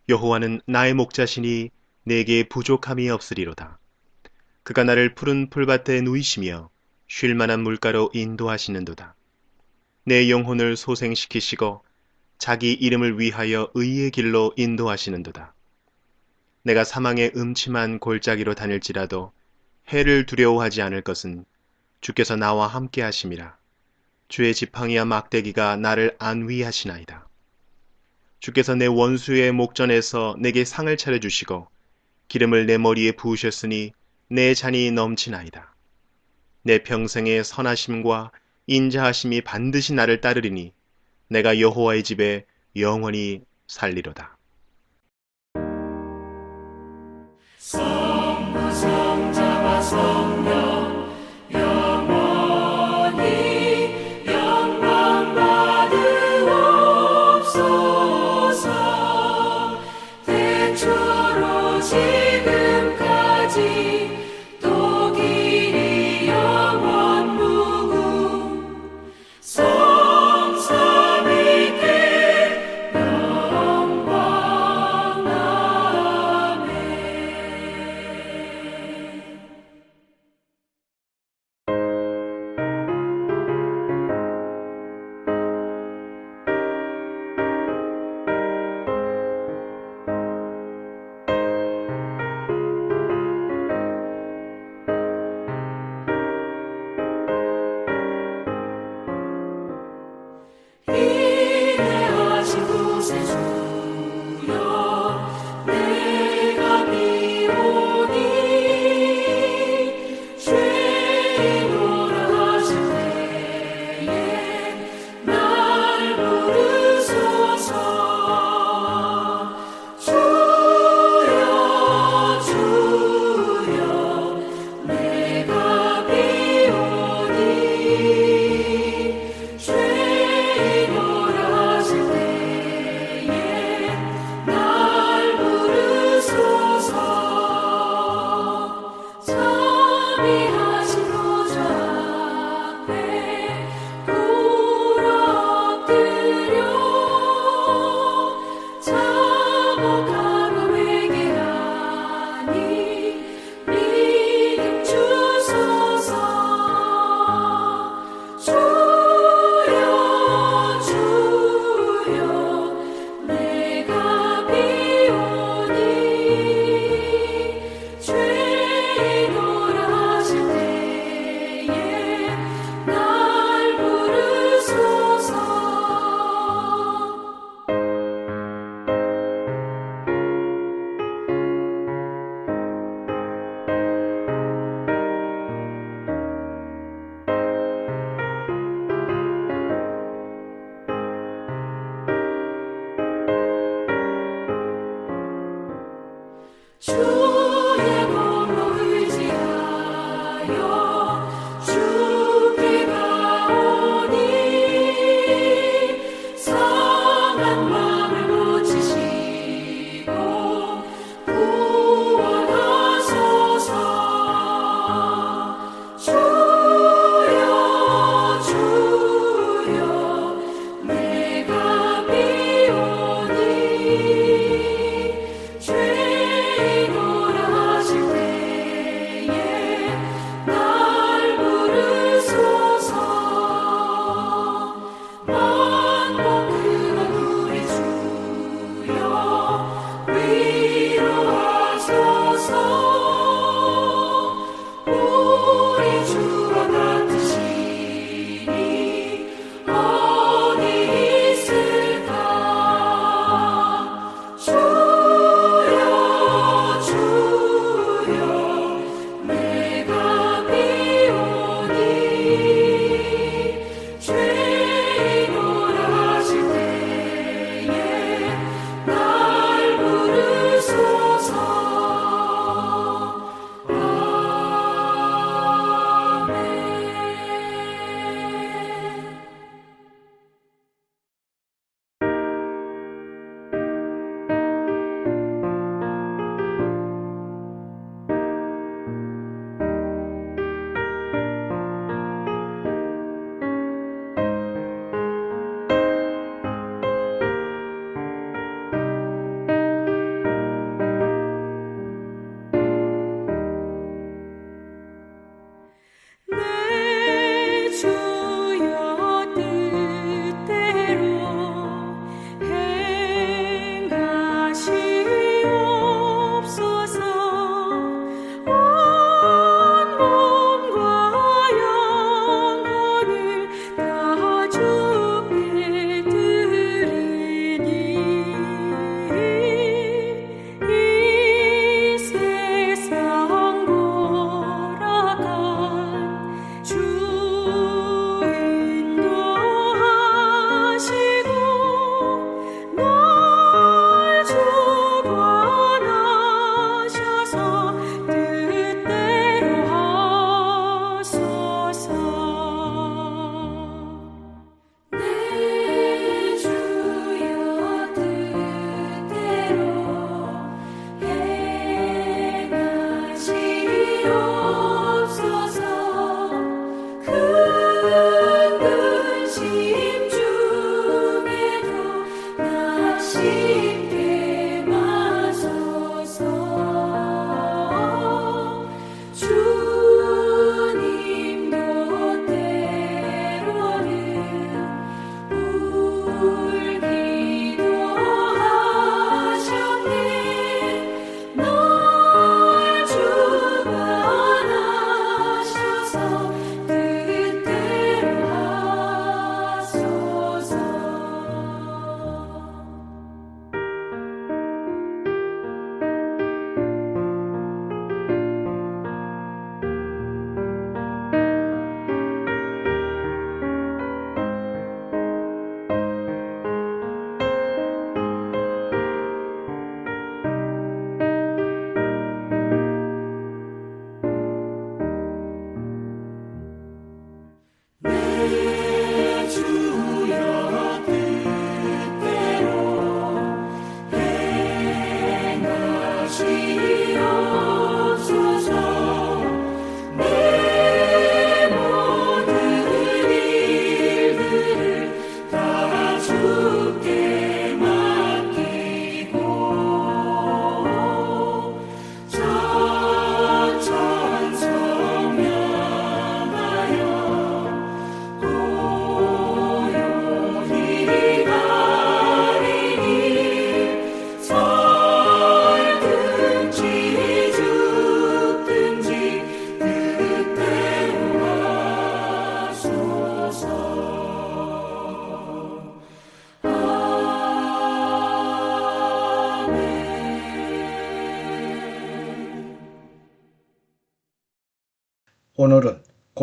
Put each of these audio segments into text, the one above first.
여호와는 나의 목자시니 내게 부족함이 없으리로다. 그가 나를 푸른 풀밭에 누이시며 쉴 만한 물가로 인도하시는도다. 내 영혼을 소생시키시고 자기 이름을 위하여 의의 길로 인도하시는도다. 내가 사망의 음침한 골짜기로 다닐지라도 해를 두려워하지 않을 것은 주께서 나와 함께 하심이라. 주의 지팡이와 막대기가 나를 안위하시나이다. 주께서 내 원수의 목전에서 내게 상을 차려주시고 기름을 내 머리에 부으셨으니 내 잔이 넘치나이다. 내 평생의 선하심과 인자하심이 반드시 나를 따르리니 내가 여호와의 집에 영원히 살리로다. 성부성자와 성령 영원히 영광 받으옵소서. 태초로 지금까지 또 길이 영원 무궁. 성삼위께 영광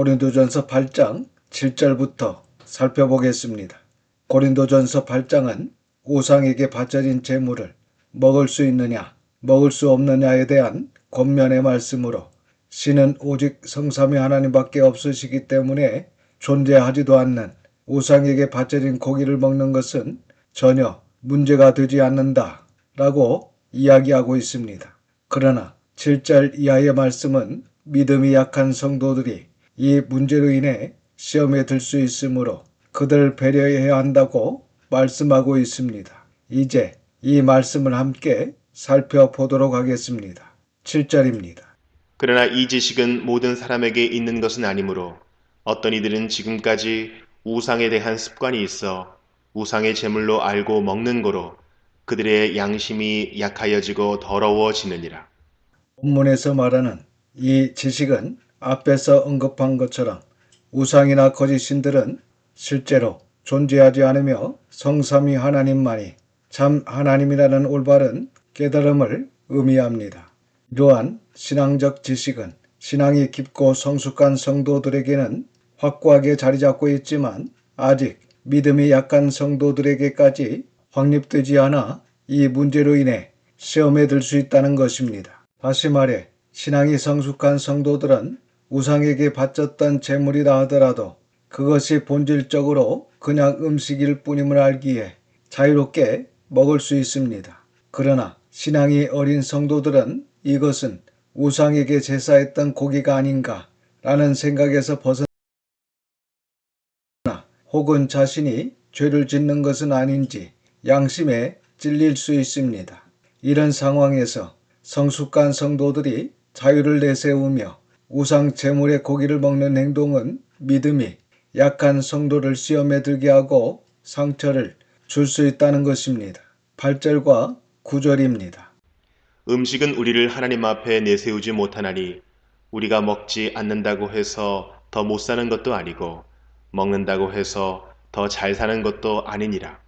고린도전서 8장 7절부터 살펴보겠습니다. 고린도전서 8장은 우상에게 바쳐진 제물을 먹을 수 있느냐, 먹을 수 없느냐에 대한 권면의 말씀으로 신은 오직 성삼위 하나님밖에 없으시기 때문에 존재하지도 않는 우상에게 바쳐진 고기를 먹는 것은 전혀 문제가 되지 않는다 라고 이야기하고 있습니다. 그러나 7절 이하의 말씀은 믿음이 약한 성도들이 이 문제로 인해 시험에 들 수 있으므로 그들 배려해야 한다고 말씀하고 있습니다. 이제 이 말씀을 함께 살펴보도록 하겠습니다. 7절입니다. 그러나 이 지식은 모든 사람에게 있는 것은 아니므로 어떤 이들은 지금까지 우상에 대한 습관이 있어 우상의 제물로 알고 먹는 거로 그들의 양심이 약하여지고 더러워지느니라. 본문에서 말하는 이 지식은 앞에서 언급한 것처럼 우상이나 거짓 신들은 실제로 존재하지 않으며 성삼위 하나님만이 참 하나님이라는 올바른 깨달음을 의미합니다. 이러한 신앙적 지식은 신앙이 깊고 성숙한 성도들에게는 확고하게 자리 잡고 있지만 아직 믿음이 약한 성도들에게까지 확립되지 않아 이 문제로 인해 시험에 들 수 있다는 것입니다. 다시 말해 신앙이 성숙한 성도들은 우상에게 바쳤던 제물이라 하더라도 그것이 본질적으로 그냥 음식일 뿐임을 알기에 자유롭게 먹을 수 있습니다. 그러나 신앙이 어린 성도들은 이것은 우상에게 제사했던 고기가 아닌가 라는 생각에서 벗어나 혹은 자신이 죄를 짓는 것은 아닌지 양심에 찔릴 수 있습니다. 이런 상황에서 성숙한 성도들이 자유를 내세우며 우상 제물의 고기를 먹는 행동은 믿음이 약한 성도를 시험에 들게 하고 상처를 줄 수 있다는 것입니다. 8절과 9절입니다. 음식은 우리를 하나님 앞에 내세우지 못하나니 우리가 먹지 않는다고 해서 더 못 사는 것도 아니고 먹는다고 해서 더 잘 사는 것도 아니니라.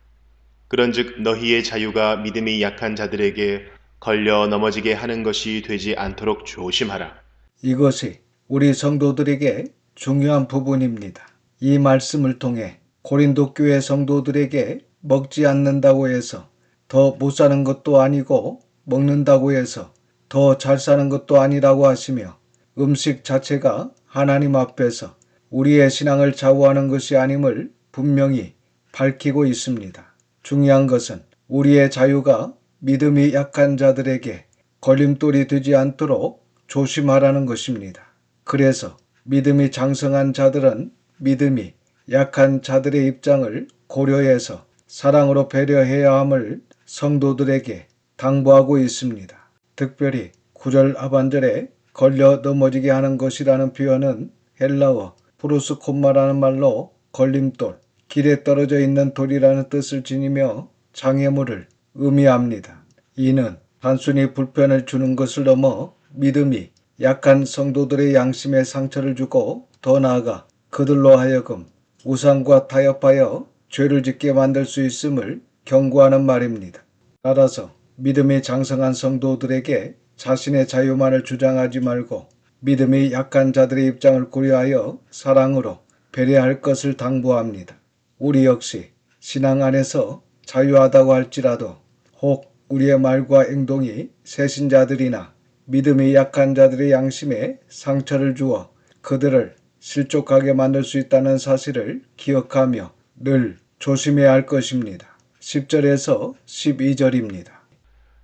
그런즉 너희의 자유가 믿음이 약한 자들에게 걸려 넘어지게 하는 것이 되지 않도록 조심하라. 이것이 우리 성도들에게 중요한 부분입니다. 이 말씀을 통해 고린도 교회 성도들에게 먹지 않는다고 해서 더 못 사는 것도 아니고 먹는다고 해서 더 잘 사는 것도 아니라고 하시며 음식 자체가 하나님 앞에서 우리의 신앙을 좌우하는 것이 아님을 분명히 밝히고 있습니다. 중요한 것은 우리의 자유가 믿음이 약한 자들에게 걸림돌이 되지 않도록 조심하라는 것입니다. 그래서 믿음이 장성한 자들은 믿음이 약한 자들의 입장을 고려해서 사랑으로 배려해야 함을 성도들에게 당부하고 있습니다. 특별히 9절 하반절에 걸려 넘어지게 하는 것이라는 표현은 헬라어 프로스콤마라는 말로 걸림돌, 길에 떨어져 있는 돌이라는 뜻을 지니며 장애물을 의미합니다. 이는 단순히 불편을 주는 것을 넘어 믿음이 약한 성도들의 양심에 상처를 주고 더 나아가 그들로 하여금 우상과 타협하여 죄를 짓게 만들 수 있음을 경고하는 말입니다. 따라서 믿음이 장성한 성도들에게 자신의 자유만을 주장하지 말고 믿음이 약한 자들의 입장을 고려하여 사랑으로 배려할 것을 당부합니다. 우리 역시 신앙 안에서 자유하다고 할지라도 혹 우리의 말과 행동이 새신자들이나 믿음이 약한 자들의 양심에 상처를 주어 그들을 실족하게 만들 수 있다는 사실을 기억하며 늘 조심해야 할 것입니다. 10절에서 12절입니다.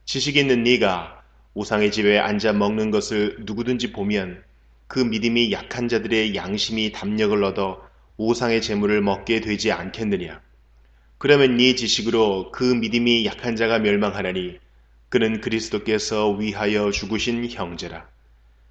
지식 있는 네가 우상의 집에 앉아 먹는 것을 누구든지 보면 그 믿음이 약한 자들의 양심이 담력을 얻어 우상의 제물을 먹게 되지 않겠느냐. 그러면 네 지식으로 그 믿음이 약한 자가 멸망하나니 그는 그리스도께서 위하여 죽으신 형제라.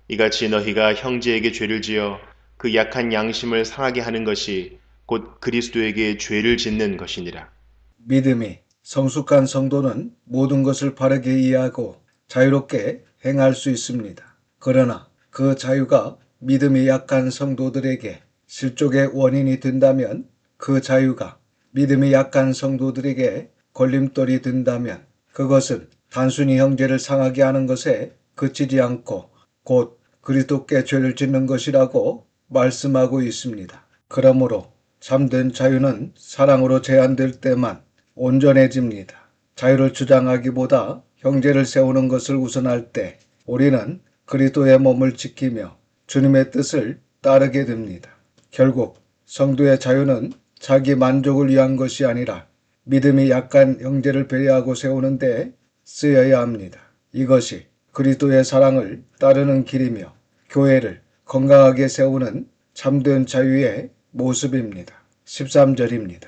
이같이 너희가 형제에게 죄를 지어 그 약한 양심을 상하게 하는 것이 곧 그리스도에게 죄를 짓는 것이니라. 믿음이 성숙한 성도는 모든 것을 바르게 이해하고 자유롭게 행할 수 있습니다. 그러나 그 자유가 믿음이 약한 성도들에게 실족의 원인이 된다면 그 자유가 믿음이 약한 성도들에게 걸림돌이 된다면 그것은 단순히 형제를 상하게 하는 것에 그치지 않고 곧 그리스도께 죄를 짓는 것이라고 말씀하고 있습니다. 그러므로 참된 자유는 사랑으로 제한될 때만 온전해집니다. 자유를 주장하기보다 형제를 세우는 것을 우선할 때 우리는 그리스도의 몸을 지키며 주님의 뜻을 따르게 됩니다. 결국 성도의 자유는 자기 만족을 위한 것이 아니라 믿음이 약한 형제를 배려하고 세우는 데 쓰여야 합니다. 이것이 그리스도의 사랑을 따르는 길이며 교회를 건강하게 세우는 참된 자유의 모습입니다. 13절입니다.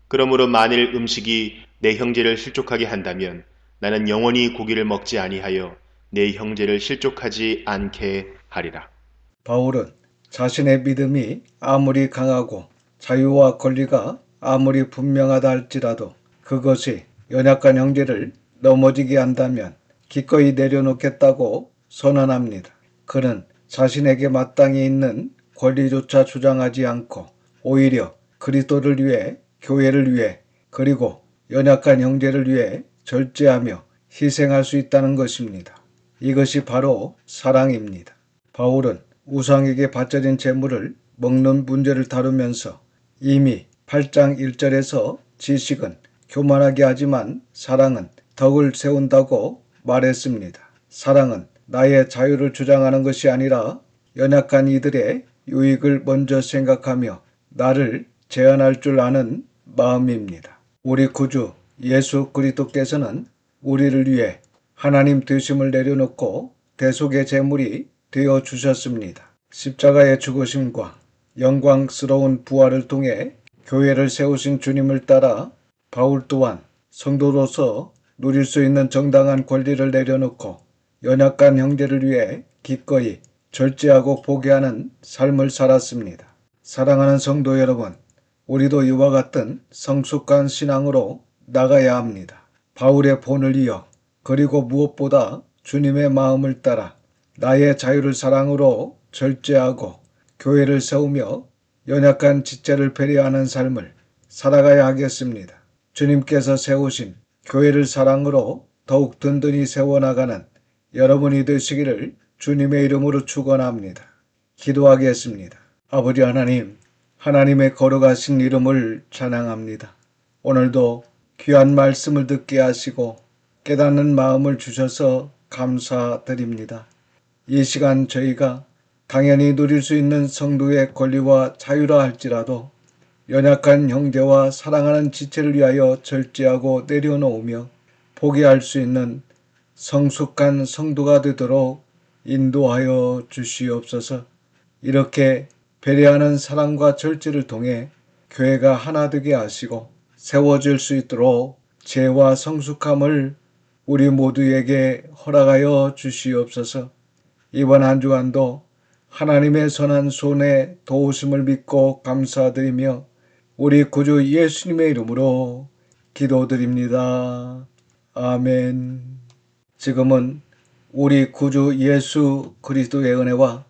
그러므로 만일 음식이 내 형제를 실족하게 한다면 나는 영원히 고기를 먹지 아니하여 내 형제를 실족하지 않게 하리라. 바울은 자신의 믿음이 아무리 강하고 자유와 권리가 아무리 분명하다 할지라도 그것이 연약한 형제를 넘어지게 한다면 기꺼이 내려놓겠다고 선언합니다. 그는 자신에게 마땅히 있는 권리조차 주장하지 않고 오히려 그리스도를 위해, 교회를 위해, 그리고 연약한 형제를 위해 절제하며 희생할 수 있다는 것입니다. 이것이 바로 사랑입니다. 바울은 우상에게 바쳐진 재물을 먹는 문제를 다루면서 이미 8장 1절에서 지식은 교만하게 하지만 사랑은 덕을 세운다고 말했습니다. 사랑은 나의 자유를 주장하는 것이 아니라 연약한 이들의 유익을 먼저 생각하며 나를 제한할 줄 아는 마음입니다. 우리 구주 예수 그리스도께서는 우리를 위해 하나님 되심을 내려놓고 대속의 제물이 되어 주셨습니다. 십자가의 죽으심과 영광스러운 부활을 통해 교회를 세우신 주님을 따라 바울 또한 성도로서 누릴 수 있는 정당한 권리를 내려놓고 연약한 형제를 위해 기꺼이 절제하고 포기하는 삶을 살았습니다. 사랑하는 성도 여러분, 우리도 이와 같은 성숙한 신앙으로 나가야 합니다. 바울의 본을 이어 그리고 무엇보다 주님의 마음을 따라 나의 자유를 사랑으로 절제하고 교회를 세우며 연약한 지체를 배려하는 삶을 살아가야 하겠습니다. 주님께서 세우신 교회를 사랑으로 더욱 든든히 세워나가는 여러분이 되시기를 주님의 이름으로 축원합니다. 기도하겠습니다. 아버지 하나님, 하나님의 거룩하신 이름을 찬양합니다. 오늘도 귀한 말씀을 듣게 하시고 깨닫는 마음을 주셔서 감사드립니다. 이 시간 저희가 당연히 누릴 수 있는 성도의 권리와 자유라 할지라도 연약한 형제와 사랑하는 지체를 위하여 절제하고 내려놓으며 포기할 수 있는 성숙한 성도가 되도록 인도하여 주시옵소서. 이렇게 배려하는 사랑과 절제를 통해 교회가 하나 되게 하시고 세워질 수 있도록 지혜와 성숙함을 우리 모두에게 허락하여 주시옵소서. 이번 한 주간도 하나님의 선한 손에 도우심을 믿고 감사드리며 우리 구주 예수님의 이름으로 기도드립니다. 아멘. 지금은 우리 구주 예수 그리스도의 은혜와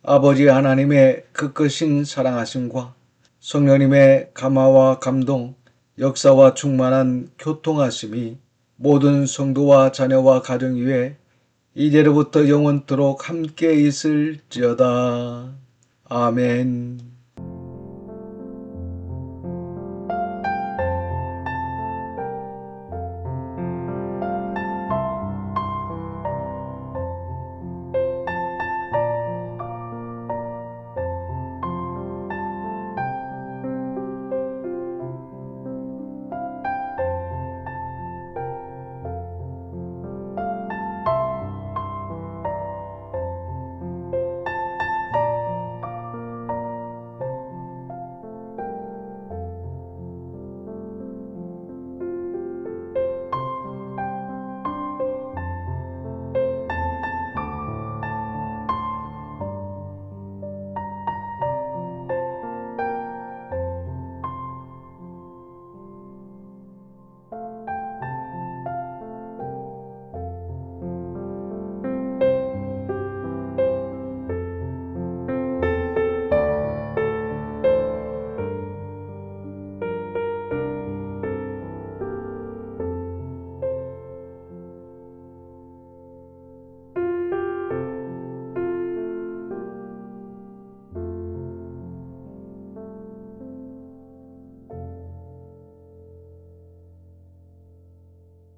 아버지 하나님의 그 크신 사랑하심과 성령님의 감화와 감동, 역사와 충만한 교통하심이 모든 성도와 자녀와 가정 위에 이제로부터 영원토록 함께 있을지어다. 아멘.